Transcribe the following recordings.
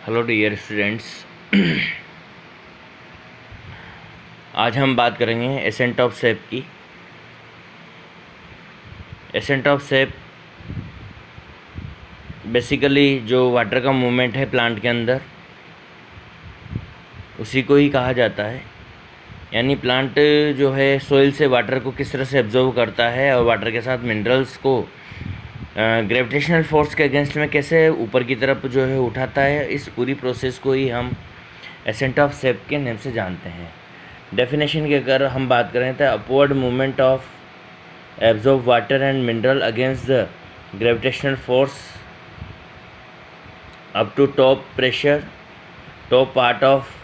Hello dear students. आज हम बात करेंगे एसेंट ऑफ सेप की। एसेंट ऑफ सेप बेसिकली जो वाटर का मूवमेंट है प्लांट के अंदर, उसी को ही कहा जाता है। यानी प्लांट जो है सोइल से वाटर को किस तरह से एब्जॉर्व करता है और वाटर के साथ मिनरल्स को ग्रेविटेशनल फोर्स के अगेंस्ट में कैसे ऊपर की तरफ जो है उठाता है, इस पूरी प्रोसेस को ही हम एसेंट ऑफ सेप के नेम से जानते हैं। डेफिनेशन की अगर हम बात करें तो upward movement of absorb water and mineral against the gravitational force up to top pressure, top part of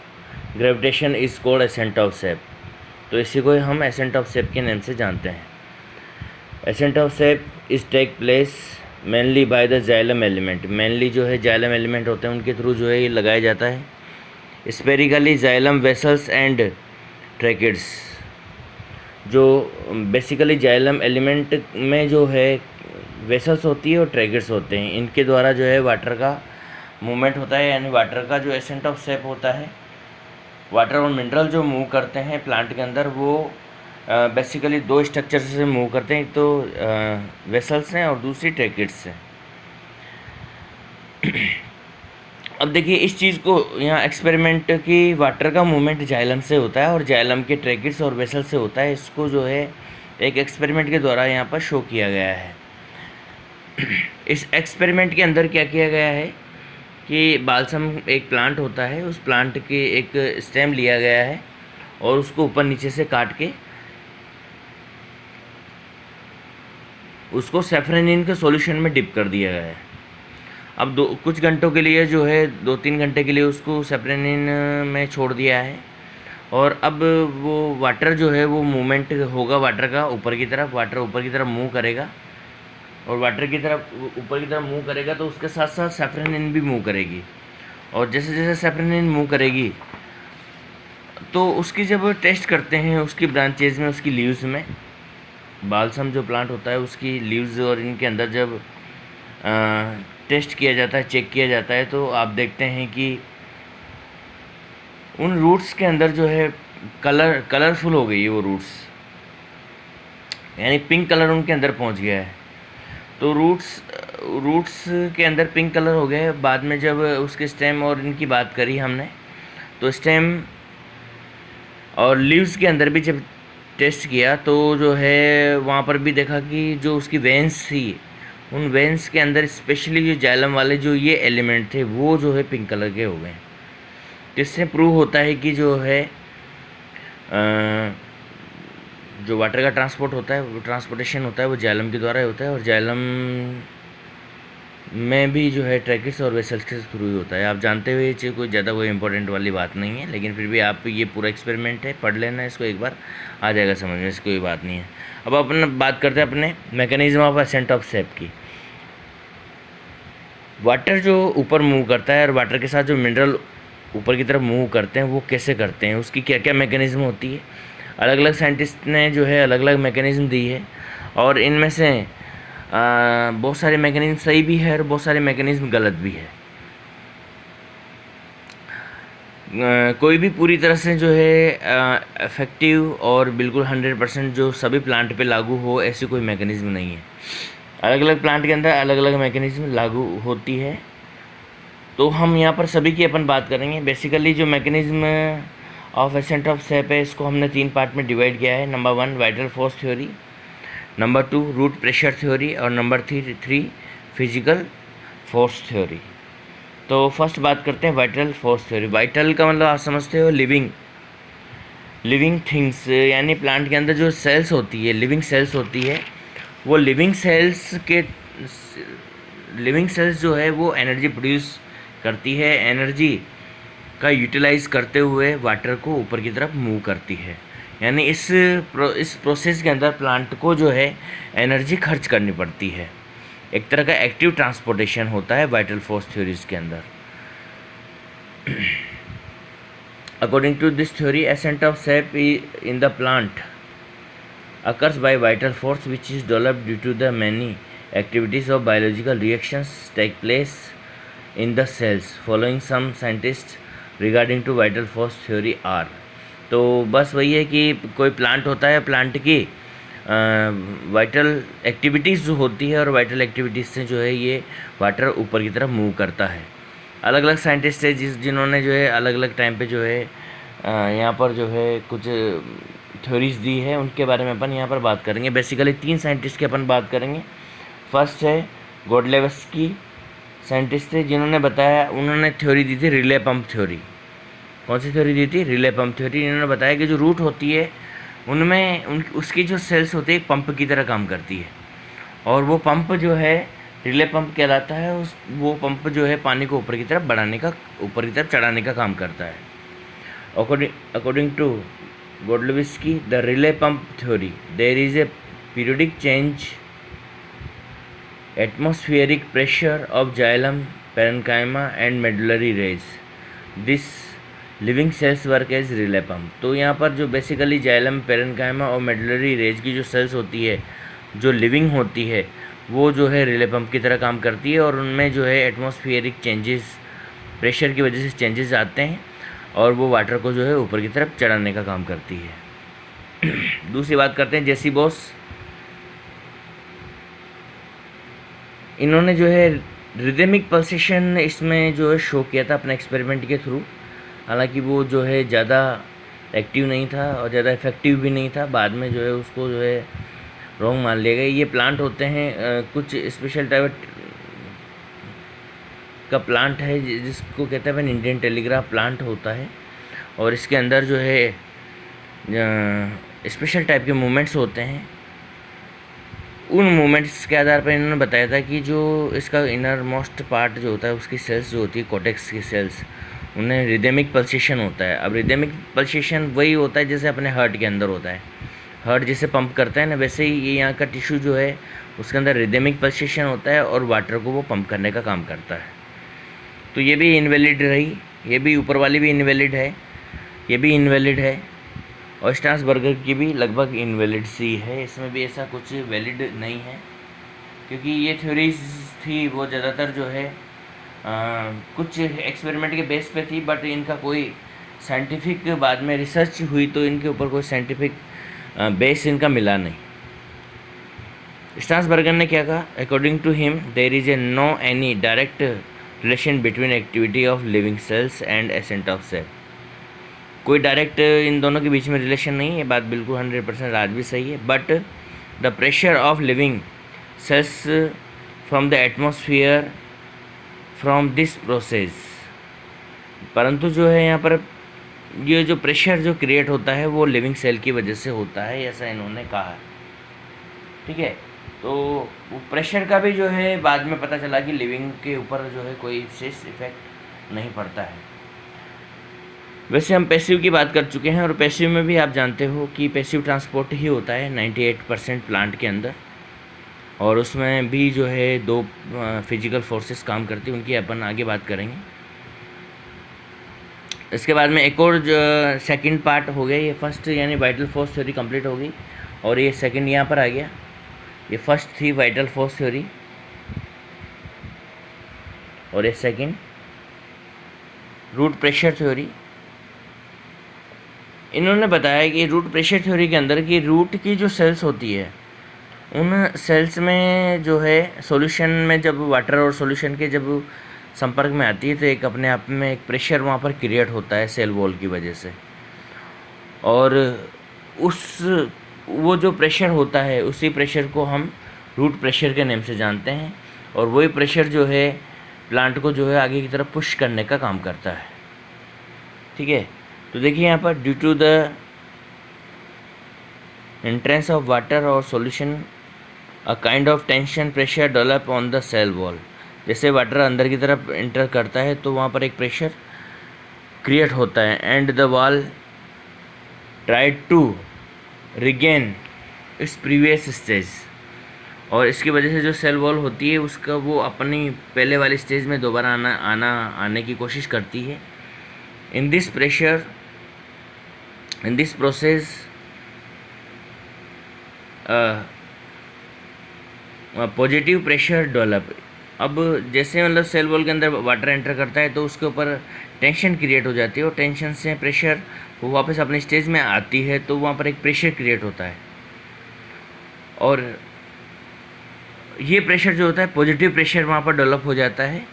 gravitation is called ascent of sap. तो इसी को हम एसेंट ऑफ सेप के नाम से जानते हैं। Ascent of sap is take place mainly by the xylem element. Mainly जो है जाइलम एलिमेंट होते हैं, उनके थ्रू जो है ये लगाया जाता है। Spherically xylem vessels and tracheids, जो बेसिकली जाइलम एलिमेंट में जो है वेसल्स होती है और ट्रैकिड्स होते हैं, इनके द्वारा जो है वाटर का मूवमेंट होता है। यानी वाटर का जो एसेंट ऑफ सेप होता है, वाटर और मिनरल जो मूव करते हैं प्लांट के अंदर, वो बेसिकली दो स्ट्रक्चर से मूव करते हैं। एक तो वेसल्स हैं और दूसरी ट्रैकिड्स हैं। अब देखिए इस चीज़ को यहाँ एक्सपेरिमेंट की वाटर का मूवमेंट जाइलम से होता है और जाइलम के ट्रैकिड्स और वेसल से होता है। इसको जो है एक एक्सपेरिमेंट के द्वारा यहाँ पर शो किया गया है। इस एक्सपेरिमेंट के अंदर क्या किया गया है कि बाल्सम एक प्लांट होता है, उस प्लांट के एक स्टेम लिया गया है और उसको ऊपर नीचे से काट के उसको सेफ्रेनिन के सॉल्यूशन में डिप कर दिया गया है। अब कुछ घंटों के लिए जो है 2-3 घंटे के लिए उसको सेफ्रेनिन में छोड़ दिया है और अब वो वाटर जो है वो मूवमेंट होगा वाटर का ऊपर की तरफ, वाटर ऊपर की तरफ मूव करेगा और वाटर की तरफ ऊपर की तरफ मूव करेगा तो उसके साथ साथ सेफ्रेनिन भी मूव करेगी। और जैसे जैसे सेफ्रेनिन मूव करेगी तो उसकी जब टेस्ट करते हैं उसकी ब्रांचेज में, उसकी लीव्स में, बाल्सम जो प्लांट होता है उसकी लीव्स और इनके अंदर जब टेस्ट किया जाता है, चेक किया जाता है, तो आप देखते हैं कि उन रूट्स के अंदर जो है कलरफुल हो गई है वो रूट्स, यानी पिंक कलर उनके अंदर पहुंच गया है। तो रूट्स के अंदर पिंक कलर हो गया है। बाद में जब उसके स्टेम और इनकी बात करी हमने, तो स्टेम और लीव्स के अंदर भी जब टेस्ट किया तो जो है वहाँ पर भी देखा कि जो उसकी वेन्स थी, उन वेन्स के अंदर स्पेशली जो जाइलम वाले जो ये एलिमेंट थे वो जो है पिंक कलर के हो गए। इससे प्रूव होता है कि जो है जो वाटर का ट्रांसपोर्ट होता है, वो ट्रांसपोर्टेशन होता है वो जाइलम के द्वारा ही होता है और जाइलम में भी जो है ट्रैकिड्स और वेसल्स के थ्रू ही होता है। आप जानते हुए ये कोई ज़्यादा कोई इंपॉर्टेंट वाली बात नहीं है, लेकिन फिर भी आप ये पूरा एक्सपेरिमेंट है, पढ़ लेना इसको एक बार, आ जाएगा समझ में, इसकी कोई बात नहीं है। अब अपन बात करते हैं अपने मैकेनिज्म ऑफ एसेंट ऑफ सेप की। वाटर जो ऊपर मूव करता है और वाटर के साथ जो मिनरल ऊपर की तरफ मूव करते हैं वो कैसे करते हैं, उसकी क्या क्या मैकेनिज्म होती है। अलग अलग साइंटिस्ट ने जो है अलग अलग मैकेनिज्म दी है और इनमें से बहुत सारे मैकेनिज्म सही भी है और बहुत सारे मैकेनिज्म गलत भी है। कोई भी पूरी तरह से जो है इफ़ेक्टिव और बिल्कुल 100% जो सभी प्लांट पे लागू हो, ऐसी कोई मैकेनिज्म नहीं है। अलग अलग प्लांट के अंदर अलग अलग मैकेनिज्म लागू होती है। तो हम यहाँ पर सभी की अपन बात करेंगे। बेसिकली जो mechanism of ascent of sap है, इसको हमने 3 पार्ट में डिवाइड किया है। Number 1 vital force theory, number 2 root pressure theory और नंबर 3 फिजिकल फोर्स थ्योरी। तो फर्स्ट बात करते हैं वाइटल फोर्स थ्योरी। वाइटल का मतलब आप समझते हो लिविंग थिंग्स, यानी प्लांट के अंदर जो सेल्स होती है, लिविंग सेल्स होती है, वो लिविंग सेल्स जो है वो एनर्जी प्रोड्यूस करती है, एनर्जी का यूटिलाइज करते हुए वाटर को ऊपर की तरफ मूव करती है। यानी इस प्रोसेस के अंदर प्लांट को जो है एनर्जी खर्च करनी पड़ती है। एक तरह का एक्टिव ट्रांसपोर्टेशन होता है वाइटल फोर्स थ्योरीज के अंदर। According to this theory, ascent of sap in the plant occurs by vital force which is developed due to the many activities of biological reactions take place in the cells following some scientist regarding to vital force theory are. तो बस वही है कि कोई plant होता है, plant की vital activities जो होती है और वाइटल एक्टिविटीज़ से जो है ये वाटर ऊपर की तरफ मूव करता है। अलग अलग साइंटिस्ट है जिन्होंने जो है अलग अलग टाइम पे जो है यहाँ पर जो है कुछ थ्योरीज दी है, उनके बारे में अपन यहाँ पर बात करेंगे। बेसिकली 3 साइंटिस्ट की अपन बात करेंगे। फर्स्ट है गोडलेवस्की साइंटिस्ट थे, जिन्होंने बताया, उन्होंने थ्योरी दी थी रिले पंप थ्योरी। कौन सी थ्योरी दी थी? Relay pump theory. इन्होंने बताया कि जो रूट होती है उनमें उसकी जो सेल्स होती है एक पंप की तरह काम करती है, और वो पंप जो है रिले पंप कहलाता है। वो पंप जो है पानी को ऊपर की तरफ ऊपर की तरफ चढ़ाने का काम करता है। According to Godlewski the relay pump theory there is a periodic change atmospheric pressure of xylem, parenchyma and medullary rays. This living cells work as relay pump। तो यहाँ पर जो बेसिकली जाइलम, पेरेनकाइमा और मेडुलरी रेज की जो sales होती है, जो लिविंग होती है, वो जो है रिले पंप की तरह काम करती है, और उनमें जो है एटमॉस्फेरिक चेंजेस, प्रेशर की वजह से चेंजेस आते हैं, और वो वाटर को जो है ऊपर की तरफ चढ़ाने का काम करती है। दूसरी बात करते हैं जेसी बॉस। इन्होंने जो है रिदमिक पल्सेशन इसमें जो है शो किया था अपने एक्सपेरिमेंट के थ्रू। हालांकि वो जो है ज़्यादा एक्टिव नहीं था और ज़्यादा इफ़ेक्टिव भी नहीं था। बाद में जो है उसको जो है रॉन्ग मान लिया गया। ये प्लांट होते हैं कुछ स्पेशल टाइप का प्लांट है जिसको कहते हैं इंडियन टेलीग्राफ प्लांट होता है, और इसके अंदर जो है स्पेशल टाइप के मूवमेंट्स होते हैं। उन मूवमेंट्स के आधार पर इन्होंने बताया था कि जो इसका इनर मोस्ट पार्ट जो होता है, उसकी सेल्स जो होती है, कोटेक्स की सेल्स, उन्हें रिदमिक पल्सेशन होता है। अब रिदमिक पल्सेशन वही होता है जैसे अपने हार्ट के अंदर होता है। हार्ट जैसे पंप करता है ना, वैसे ही ये यहाँ का टिश्यू जो है उसके अंदर रिदमिक पल्सेशन होता है, और वाटर को वो पंप करने का काम करता है। तो ये भी इनवैलिड रही, ये भी ऊपर वाली भी इनवैलिड है, ये भी इनवैलिड है, और स्ट्रासबर्गर की भी लगभग इनवैलिड सी है। इसमें भी ऐसा कुछ वैलिड नहीं है, क्योंकि ये थ्योरीज थी वो ज़्यादातर जो है कुछ एक्सपेरिमेंट के बेस पे थी, बट इनका कोई साइंटिफिक बाद में रिसर्च हुई तो इनके ऊपर कोई साइंटिफिक बेस इनका मिला नहीं। स्ट्रासबर्गर ने क्या कहा? According to him there is a no any direct relation between activity of living cells and ascent of cell. कोई डायरेक्ट इन दोनों के बीच में रिलेशन नहीं है। बात बिल्कुल 100% आज भी सही है। But the pressure of living sales from the atmosphere from this process, परंतु जो है यहाँ पर ये जो प्रेशर जो क्रिएट होता है वो लिविंग सेल की वजह से होता है, ऐसा इन्होंने कहा है। ठीक है, तो प्रेशर का भी जो है बाद में पता चला कि लिविंग के ऊपर जो है कोई विशेष इफेक्ट नहीं पड़ता है। वैसे हम पैसिव की बात कर चुके हैं, और पैसिव में भी आप जानते हो कि पैसिव ट्रांसपोर्ट ही होता है 98% प्लांट के अंदर, और उसमें भी जो है 2 फिजिकल फोर्सेस काम करती हैं, उनकी अपन आगे बात करेंगे। इसके बाद में एक और जो सेकंड पार्ट हो गया, ये फर्स्ट यानी वाइटल फोर्स थ्योरी कंप्लीट हो गई, और ये सेकंड यहाँ पर आ गया। ये फर्स्ट थी वाइटल फोर्स थ्योरी, और ये सेकंड रूट प्रेशर थ्योरी। इन्होंने बताया कि रूट प्रेशर थ्योरी के अंदर की रूट की जो सेल्स होती है, उन सेल्स में जो है सॉल्यूशन में जब वाटर और सॉल्यूशन के जब संपर्क में आती है तो एक अपने आप में एक प्रेशर वहाँ पर क्रिएट होता है सेल वॉल की वजह से, और वो जो प्रेशर होता है उसी प्रेशर को हम रूट प्रेशर के नाम से जानते हैं, और वही प्रेशर जो है प्लांट को जो है आगे की तरफ पुश करने का काम करता है। ठीक है, तो देखिए यहाँ पर due to the entrance of water और solution a kind of tension pressure develop on the cell wall. जैसे वाटर अंदर की तरफ एंटर करता है तो वहाँ पर एक प्रेशर क्रिएट होता है, and the wall tried to regain its previous stage, और इसकी वजह से जो सेल वॉल होती है उसका वो अपनी पहले वाली स्टेज में दोबारा आने की कोशिश करती है। In this process positive pressure develop, अब जैसे मतलब सेल वॉल के अंदर वाटर एंटर करता है तो उसके ऊपर टेंशन क्रिएट हो जाती है, और टेंशन से प्रेशर वो वापस अपने स्टेज में आती है, तो वहाँ पर एक प्रेशर क्रिएट होता है, और ये प्रेशर जो होता है पॉजिटिव प्रेशर वहाँ पर डेवलप हो जाता है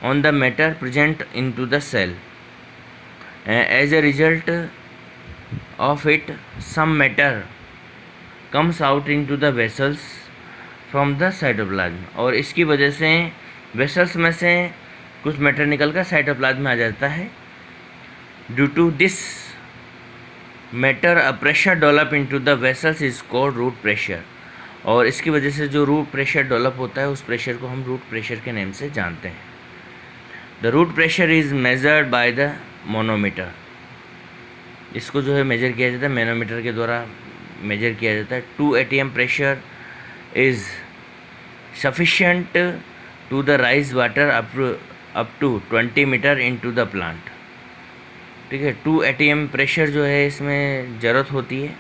on the matter present into the cell. As a result of it some matter comes out into the vessels from the cytoplasm, और इसकी वजह से वेसल्स में से कुछ मैटर निकल कर साइटोप्लाज्म में आ जाता है। Due to this matter a pressure develop into the vessels is called root pressure, और इसकी वजह से जो रूट प्रेशर डेवलप होता है उस प्रेशर को हम रूट प्रेशर के नेम से जानते हैं। The root pressure is measured by the manometer, इसको जो है मेजर किया जाता है मैनोमीटर के द्वारा मेजर किया जाता है। 2 atm pressure is sufficient to the rise water up to 20 metre into the plant. ठीक है, 2 atm प्रेशर जो है इसमें ज़रूरत होती है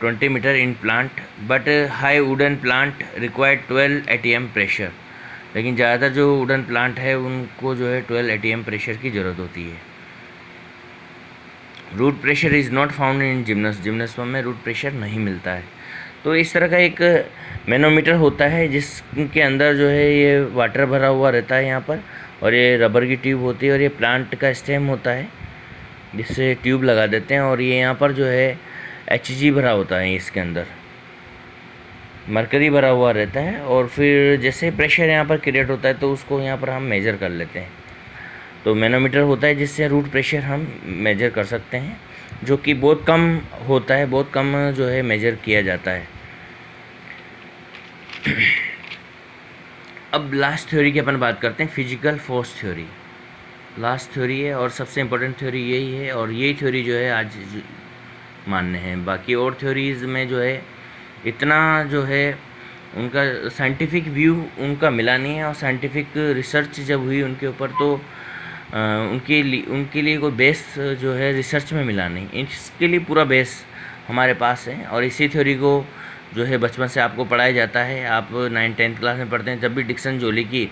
20 metre in plant, but high wooden plant required 12 atm pressure, लेकिन ज़्यादातर जो वुडन प्लांट है उनको जो है 12 atm प्रेशर की ज़रूरत होती है। Root pressure is not found in gymnosperm में रूट प्रेशर नहीं मिलता है। तो इस तरह का एक मैनोमीटर होता है जिसके अंदर जो है ये वाटर भरा हुआ रहता है यहाँ पर, और ये रबर की ट्यूब होती है, और ये प्लांट का स्टेम होता है जिससे ट्यूब लगा देते हैं, और ये यहाँ पर जो है Hg भरा होता है, इसके अंदर मरकरी भरा हुआ रहता है, और फिर जैसे प्रेशर यहाँ पर क्रिएट होता है तो उसको यहाँ पर हम मेजर कर लेते हैं। तो मैनोमीटर होता है जिससे रूट प्रेशर हम मेजर कर सकते हैं, जो कि बहुत कम होता है, बहुत कम जो है मेजर किया जाता है। अब लास्ट थ्योरी की अपन बात करते हैं, physical force theory. Last theory है और सबसे इम्पोर्टेंट थ्योरी यही है, और यही थ्योरी जो है आज मान्य है। बाकी और थ्योरीज़ में जो है इतना जो है उनका साइंटिफिक व्यू उनका मिला नहीं है, और साइंटिफिक रिसर्च जब हुई उनके ऊपर तो उनके लिए कोई बेस जो है रिसर्च में मिला नहीं। इसके लिए पूरा बेस हमारे पास है, और इसी थ्योरी को जो है बचपन से आपको पढ़ाया जाता है। आप 9th-10th क्लास में पढ़ते हैं जब भी डिक्सन जोली की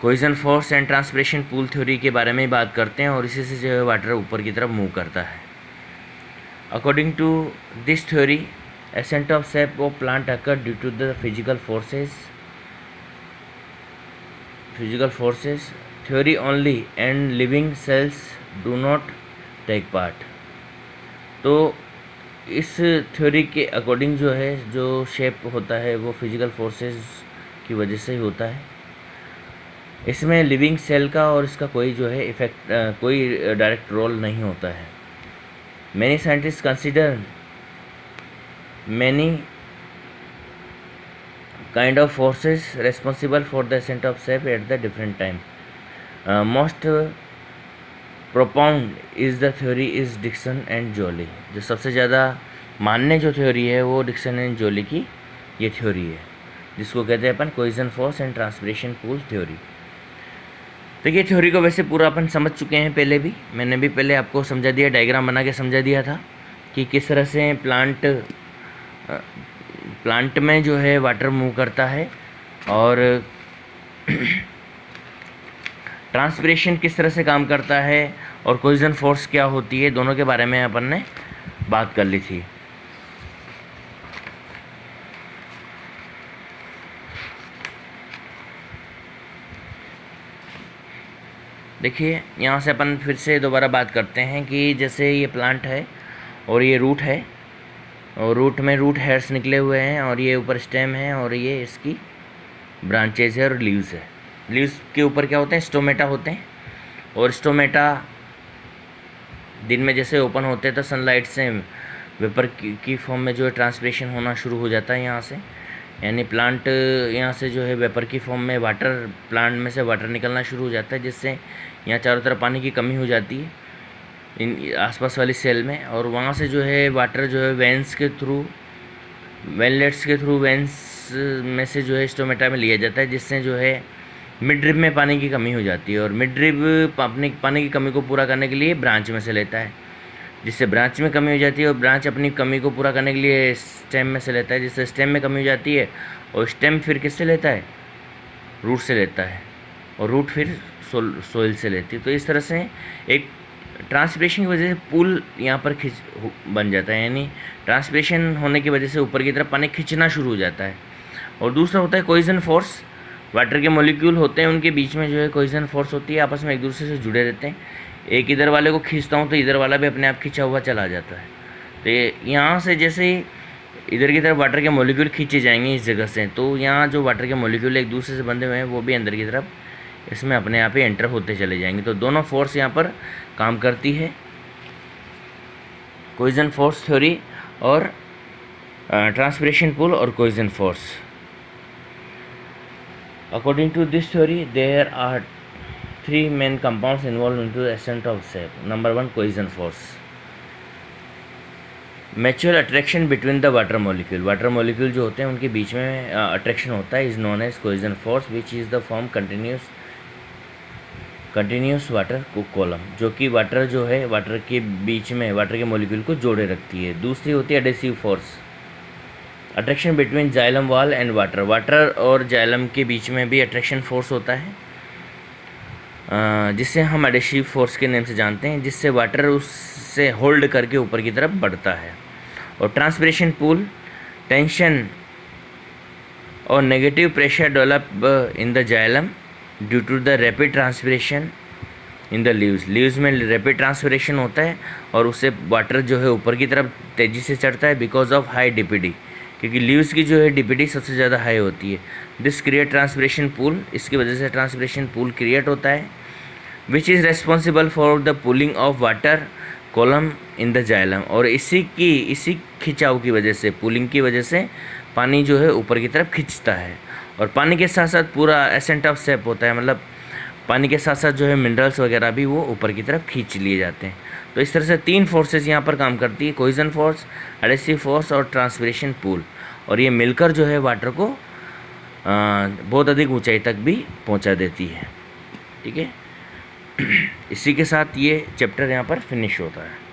cohesion force and transpiration pull theory के बारे में बात करते हैं, और इसी से जो है वाटर ऊपर की तरफ मूव करता है। According to this theory ascent of sap of plant occur due to the physical forces theory only and living cells do not take part। तो इस थ्योरी के अकॉर्डिंग जो है जो शेप होता है वो फिजिकल फोर्सेस की वजह से ही होता है। इसमें लिविंग सेल का और इसका कोई जो है इफेक्ट कोई डायरेक्ट रोल नहीं होता है। Many scientist consider many kind of forces responsible for the ascent of sap at the different time. Most propound is the theory is Dixon and Joly. जो सबसे ज़्यादा मान्य जो थ्योरी है वो डिक्सन एंड जोली की ये थ्योरी है, जिसको कहते हैं अपन cohesion force and transpiration pull theory. तो ये थ्योरी को वैसे पूरा अपन समझ चुके हैं, पहले भी मैंने भी पहले आपको समझा दिया, डायग्राम बना के समझा दिया था कि किस तरह से प्लांट में जो है वाटर मूव करता है, और ट्रांसपिरेशन किस तरह से काम करता है, और कोहेजन फोर्स क्या होती है, दोनों के बारे में अपन ने बात कर ली थी। देखिए यहाँ से अपन फिर से दोबारा बात करते हैं कि जैसे ये प्लांट है और ये रूट है, और रूट में रूट हेयर्स निकले हुए हैं, और ये ऊपर स्टेम है, और ये इसकी ब्रांचेज है और लीव्स है। लीव्स के ऊपर क्या होते हैं, स्टोमेटा होते हैं, और स्टोमेटा दिन में जैसे ओपन होते हैं तो सनलाइट से वेपर की फॉर्म में जो है ट्रांसपिरेशन होना शुरू हो जाता है यहाँ से, यानी प्लांट यहाँ से जो है वेपर की फॉर्म में वाटर, प्लांट में से वाटर निकलना शुरू हो जाता है, जिससे यहाँ चारों तरफ पानी की कमी हो जाती है इन आसपास वाली सेल में, और वहाँ से जो है वाटर जो है वेंस के थ्रू, वेनलेट्स के थ्रू वेंस में से जो है स्टोमेटा में लिया जाता है, जिससे जो है मिड ड्रिप में पानी की कमी हो जाती है, और मिड ड्रिप पानी की कमी को पूरा करने के लिए ब्रांच में से लेता है। जिससे ब्रांच में कमी हो जाती है और ब्रांच अपनी कमी को पूरा करने के लिए स्टेम में से लेता है, जिससे स्टेम में कमी हो जाती है और स्टेम फिर किससे लेता है, रूट से लेता है और रूट फिर सोइल से लेती है। तो इस तरह से एक ट्रांसपिरेशन की वजह से पुल यहाँ पर बन जाता है, यानी ट्रांसपिरेशन होने की वजह से ऊपर की तरफ पानी खींचना शुरू हो जाता है। और दूसरा होता है कोइजन फोर्स। वाटर के मॉलिक्यूल होते हैं, उनके बीच में जो है कोइजन फोर्स होती है, आपस में एक दूसरे से जुड़े रहते हैं। एक इधर वाले को खींचता हूँ तो इधर वाला भी अपने आप खींचा हुआ चला जाता है। तो यहाँ से जैसे ही इधर की तरफ वाटर के मॉलिक्यूल खींचे जाएंगे इस जगह से, तो यहाँ जो वाटर के मॉलिक्यूल एक दूसरे से बंधे हुए हैं वो भी अंदर की तरफ इसमें अपने आप ही एंटर होते चले जाएंगे। तो दोनों फोर्स यहाँ पर काम करती है, कोइजन फोर्स थ्योरी और ट्रांसपिरेशन पुल और कोइजन force. According to this theory, there are three main compounds involved into the ascent of shape. Number one, cohesion force. Mutual attraction between the water molecule. Water molecule जो होते हैं उनके बीच में attraction होता है, is known as cohesion force, which is the form continuous water column, जो कि water जो है वाटर के बीच में वाटर के मोलिक्यूल को जोड़े रखती है। दूसरी होती है adhesive force, attraction between xylem wall and water. Water और जाइलम के बीच में भी अट्रैक्शन फोर्स होता है, जिससे हम एडेसिव फोर्स के नाम से जानते हैं, जिससे वाटर उससे होल्ड करके ऊपर की तरफ बढ़ता है। और ट्रांसपिरेशन पुल, टेंशन और negative pressure develop in the xylem due to the rapid transpiration in the leaves. Leaves में रैपिड ट्रांसपिरेशन होता है और उससे वाटर जो है ऊपर की तरफ तेज़ी से चढ़ता है, बिकॉज ऑफ हाई डीपीडी, क्योंकि लीव्स की जो है डीपीडी सबसे ज़्यादा हाई होती है। दिस क्रिएट ट्रांसपिरेशन पूल, इसकी वजह से ट्रांसपिरेशन पूल क्रिएट होता है, which is responsible for the pulling of water column in the xylem. और इसी खिंचाव की वजह से, पुलिंग की वजह से पानी जो है ऊपर की तरफ खींचता है। और पानी के साथ साथ पूरा एसेंट ऑफ शेप होता है, मतलब पानी के साथ साथ जो है मिनरल्स वगैरह भी वो ऊपर की तरफ खींच लिए जाते हैं। तो इस तरह से तीन फोर्सेस यहाँ पर काम करती है, कोहेजन फोर्स, एडेसिव फोर्स और ट्रांसपिरेशन पूल, और ये मिलकर जो है वाटर को बहुत अधिक ऊंचाई तक भी पहुँचा देती है। ठीक है, इसी के साथ ये चैप्टर यहाँ पर फिनिश होता है।